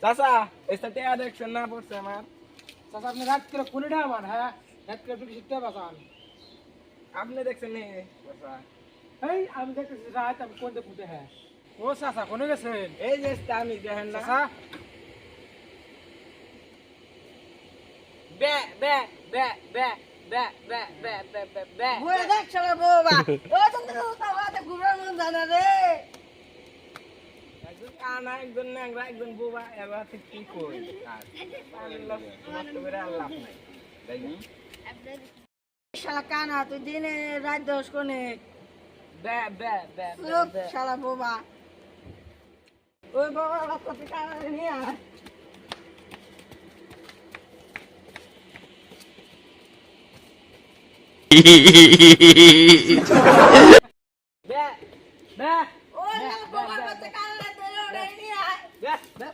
চাচা এটা টেয়া দেখছেন না পড়ছে আমার চাচা আপনি রাত করে কোনটা আমার হ্যাঁ রাত করে একটু শিখতে বাঁচান আপনি দেখছেন নি চাচা এই আমি দেখতেছি রাত আমি কোনটা ফুটে হ্যাঁ ও চাচা কোনে গেছেন এই যে আমি দেখেন না চাচা বে বে বে বে বে বে বে বে বে বে বলে দেখ শালা বাবা ও তোমরা তো আমাদের ঘুরার মন জানা রে একজন কানা একজন ন্যাংরা একজন বোবা এবার ঠিক কি কই আল্লাহ নষ্ট করে আল্লাহ নাই তাই না শালা কানা তুই দিনে রাত দোষ কোনে বে বে বে লোক বে শালা বাবা ওই বাবা রাস্তা থেকে কানা নিয়ে আয় বে বে ওই বাবা রাস্তা কানা ধরে নিয়ে আয় বে বে